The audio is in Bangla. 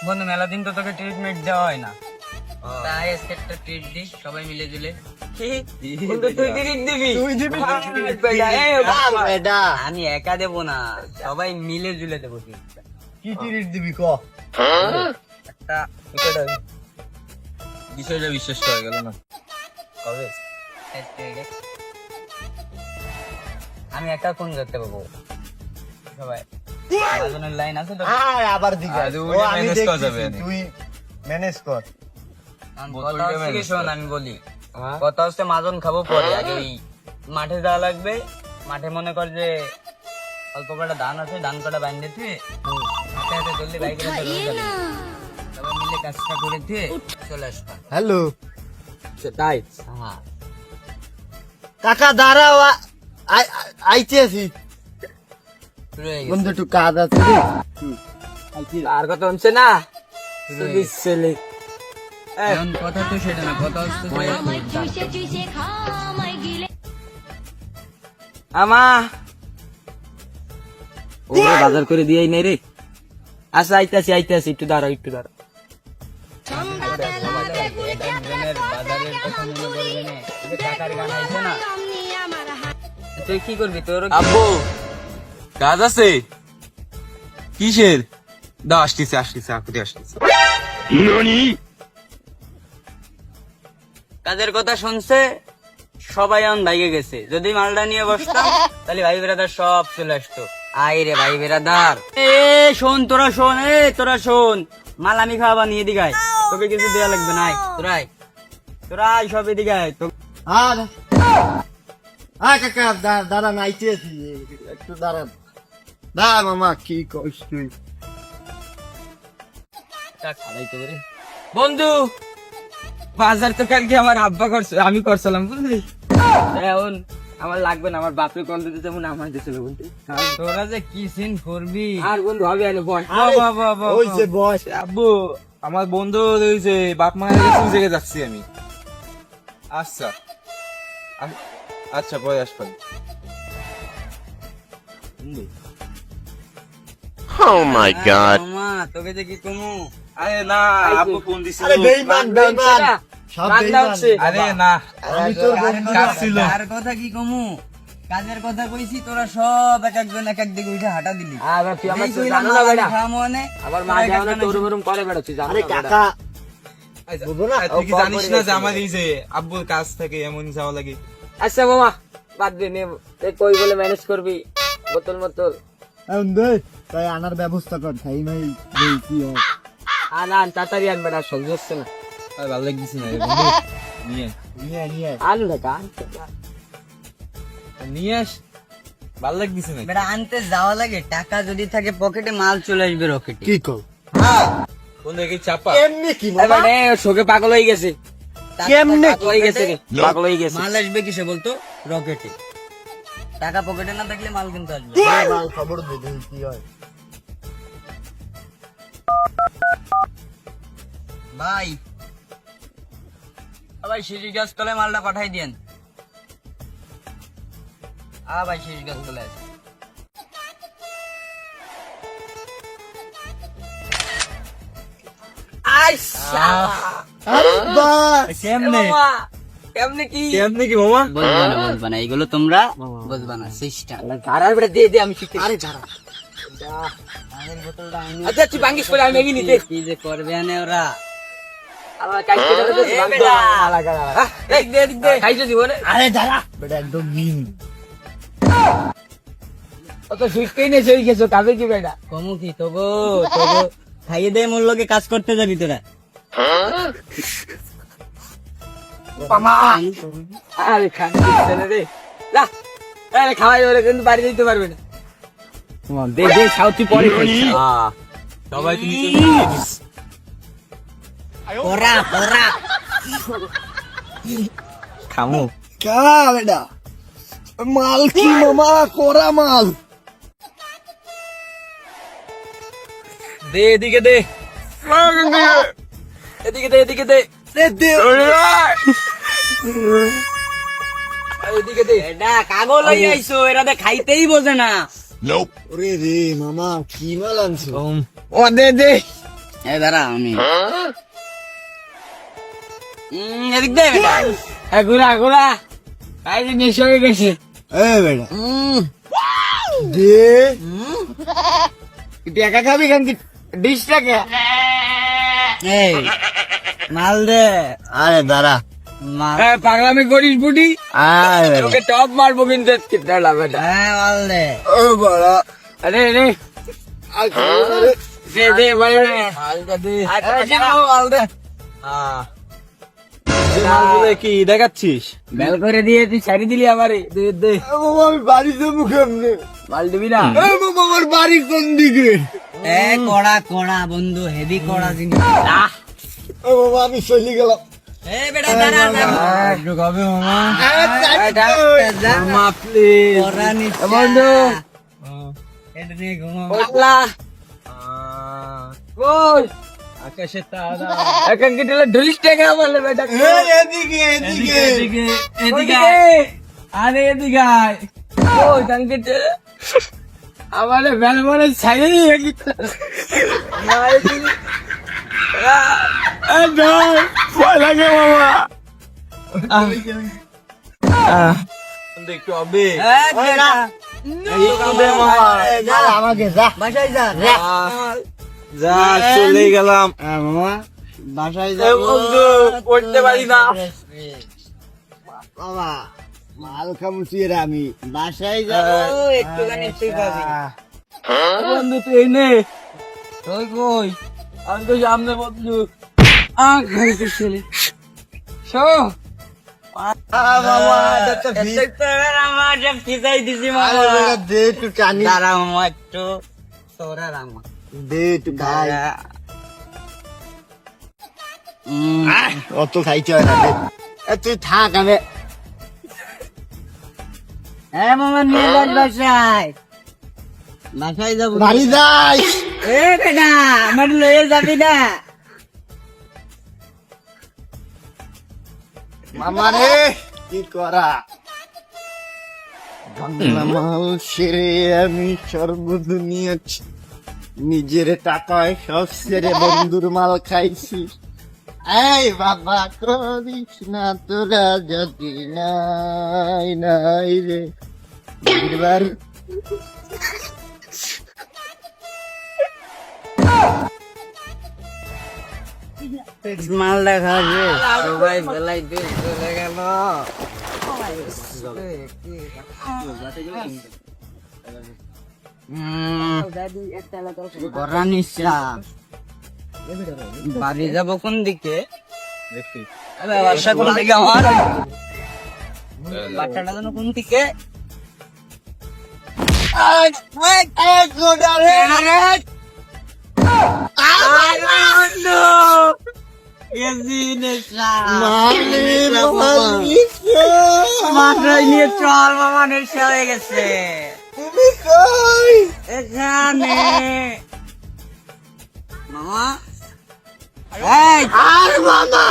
বন্ধু মেলা দিন তো তোকে ট্রিটমেন্ট দেওয়া হয় না, তাই আজকে একটা ট্রিট দিস সবাই মিলে জুলে। বন্ধু তুই ট্রিট দিবি? আমি একা দেবো না, সবাই মিলে জুলে দেবো ট্রিটটা। কি ট্রিট দিবি ক? একটা বিষয়টা বিশ্বাস করা গেল না। কবে আমি একা কোন করতে পারবো? সবাই বাজনের লাইন আছে তো, আবার দিকে আরে ও ওইটা আমি manage করা দেখতেছি, যাবে না। তুই ম্যানেজ কর। কথা হচ্ছে কি শোন আমি বলি, কথা হচ্ছে মাজন খাবো পরে, আগে ওই মাঠে যাওয়া লাগবে। মাঠে মনে কর যে অল্প কটা ধান আছে, ধান কটা বাইন্ধে থুয়ে হাতে হাতে ধরলে বাইকে সবাই মিলে কাজটা করে থুয়ে চলে আসবা। হ্যালো তাই হ্যাঁ কাকা দাঁড়াও, আইতেছি শুরু হয়ে গেছে। বন্ধু একটু কাজ আছে রে। আর কথা হচ্ছে না ছেলে কথা তো সেটা না, কথা হচ্ছে আমা ওরে বাজার করে দিয়েই নেই রে। আচ্ছা আইতাছি আইতাছি, একটু দাঁড়াও একটু দাঁড়াও। বাজারের কথা মনে করবে না, টাকার গান আইছে না, তুই কি করবি? তোর আব্বু কাজ আছে? কিসের? দাও আসতেছে আসতেছে আকুতি আসতেছে। কাজের কথা শুনছে সবাই এখন ভাইগে গেছে। যদি মালটা নিয়ে বসতাম তাহলে ভাই বেরাদার সব চলে আসতো। আই রে ভাই বেরাদার, এ শোন তোরা শোন, তোরা শোন, মাল আমি খাওয়াবা নিয়ে দিগায়, তোকে কিছু দেয়া লাগবে না। তোরাই সব এদিকে আয়। আর কাকা দাঁড়ান, আইতেছি একটু দাঁড়ান। দাঁড়া মামা, কি কইস তুই? বন্ধু বাজার তো কালকে আমার আব্বা করছে, আমি করছিলাম বুঝলি। এখন আমার লাগবে না, আমার বাপরে কল দিতে যেমন আমার দিয়েছিল বন্ধু। তোরা যে কি সিন করবি আর বন্ধু হবে আলো বয়। ওই যে বস আব্বু আমার বন্ধু হয়েছে, বাপ মায়ের কাছে ওই জায়গায় যাচ্ছি আমি। আচ্ছা আচ্ছা পরে আসবেন। Oh my god. মামা তোকে যে কি কমু? আরে না আব্বু ফোন দিছিল। আরে বেঈমান বেঈমান সব বেঈমান। আরে না আমি তোর বন্ধু কাজ ছিল। আর কথা কি কমু? কাজের কথা কইছি, তোরা সব এক একজন এক এক দিকে উঠে হাঁটা দিলি। আবার মা জানো তোর উপরম করে বেড়াচ্ছি। আরে কাকা বুঝো না, তুই কি জানিস না যে আমার এই যে আব্বুর কাছ থেকে এমন যাওয়া লাগে? আচ্ছা মামা বাদ দে, কই বলে ম্যানেজ করবি বোতল মতল এখন দে তাই আনার ব্যবস্থা কর, খাই নাই দেই কি হয়। আন তাড়াতাড়ি আন বেটা, সহ্য হচ্ছে না। আর ভালো লাগতেছে না রে বন্ধু। নিয়ে নিয়ে নিয়ে আন বেটা নিয়ে আস, ভালো লাগতেছে না। বেটা আনতে যাওয়া লাগে, টাকা যদি থাকে পকেটে মাল চলে আসবে রকেটে। কি কর? বন্ধু কি চাপা? এমনি কি মামা? শোকে পাগল হয়ে গেছে, কেমনে পাগল হয়ে গেছে রে, পাগল হয়ে গেছে। মাল আসবে কিসে বলতো? রকেটে। টাকা পকেটে না থাকলে মাল কিন্তু আসবে। মাল খবর দে দেই কি হয়। ভাই ভাই শিরিষ গাছ তলে মালটা পাঠাই দিয়েন। ভাই শিরিষ গাছ তলে আছে। আব্বা কেমনে কেমনে কি কেমনে কি মামা? বলবা না এগুলো, তোমরা বুঝবা না সিস্টেম। ধারার বেটা দিয়ে দে, আমি শিখে। আরে দাঁড়া আচ্ছা তুই ভাঙ্গিস করে আমি এগিয়ে নিতে। কি যে করবে আনে ওরা, আবার কাইতে ধরে দে খাইছো জীবনে। আরে দাঁড়া বেটা, একদম মিন অত শিখতেই নেই, সেই গেছো কাবে কি বেটা কমু কি তবু তবু খাইয়ে দে, মোর লগে কাজ করতে যাবি তোরা। আরে খান রে যা, আরে খাওয়াই ওরে কিন্তু বাড়ি যেতে পারবে না। দে দে খাও, তুই পরে খাইস। সবাই তুমি নিয়ে নিস। ওরা ওরা খামু কা বেটা মাল কি মামা, কোরা মাল। দে এদিকে দে, এদিকে দে এদিকে দে দে এদিকে দে। এটা কাগজ লই আইছো, এরা দে খাইতেই বোঝে না। ওরে রে মামা, কি মাল আনছো? ও দে দে এই দাঁড়া আমি এদিক দে বেটা ঘুরা ঘুরা এই যে নেশা হয়ে গেছে এ বেটা দে তুই একা খাবি কেন ডিশ টাকা এই মাল দে আরে দাঁড়া মাল পাগলামি করিস বুটি আরে তোকে টপ মারবো কিন্তু দাঁড়া বেটা হ্যাঁ মাল দে ও বড় আরে রে দে দে ভাই হালকা দে আচ্ছা মাল দে মালগুলো কি দেখাচ্ছিস? বেল করে দিয়ে তুই ছাড়ি দিলি আমারে দে দে বাবা আমি বাড়ি যাবো কেমনে মাল দিবি না এ বাবা আমার বাড়ি কোন দিকে এ কড়া কড়া বন্ধু হেভি কড়া জিনিস ও বাবা আমি চলে গেলাম এ বেটা দাঁড়া একটু খাবে মামা? মামা প্লিজ কড়া নিচ্ছে বন্ধু এটা নিয়ে ঘুমাও পাগলা কই আকাশের তারা এখন কি দিলে 20 টাকা বলে বেটা এদিকে এদিকে এদিকে আরে এদিকে আয় ওই টাঙ্কিতে আমারে বেল বলে ছাইরে দিয়ে কি ভয় লাগে বাবা একটু হবে যা আমাকে যা বাসায় যা যা চলে গেলাম। মামা বাসায় এ যা বন্ধু পড়তে পারি না। বাবা মাল খামুছি রে আমি বাসায় যাবো একটুখানি ঠিক আছে বন্ধু তুই এই নে তুই কই আমি তো সামনে বন্ধু খাইতে ছেলে শো বাবা এটা তো আমার সব খিচাই দিছি আরে মামা বেটা দে একটু টানি দাঁড়া মামা একটু তোরা রামা দে একটু খাই অত খাইতে হয় না দে এ তুই থাক আমি হ্যাঁ মামা নিয়ে যাস বাসায় বাসায় যাবো বাড়ি যাই এ বেটা আমার লয়ে যাবি না মামা রে কি করা বাংলা মাল সেরে আমি সর্বদুনিয়া নিজের টাকায় সব সেরে বন্ধুর মাল খাইছি এই বাবা করিস না তোরা যদি নাই নাই রে এবার মাল দেখা যে সবাই বেলাই দিয়ে চলে গেল বাড়ি যাবো কোন দিকে বাসা কোন দিকে আমার বাচ্চাটা যেন কোন দিকে মাথায় নিয়ে চল মামা নেশা হয়ে গেছে তুমি কই এখানে মামা আর মামা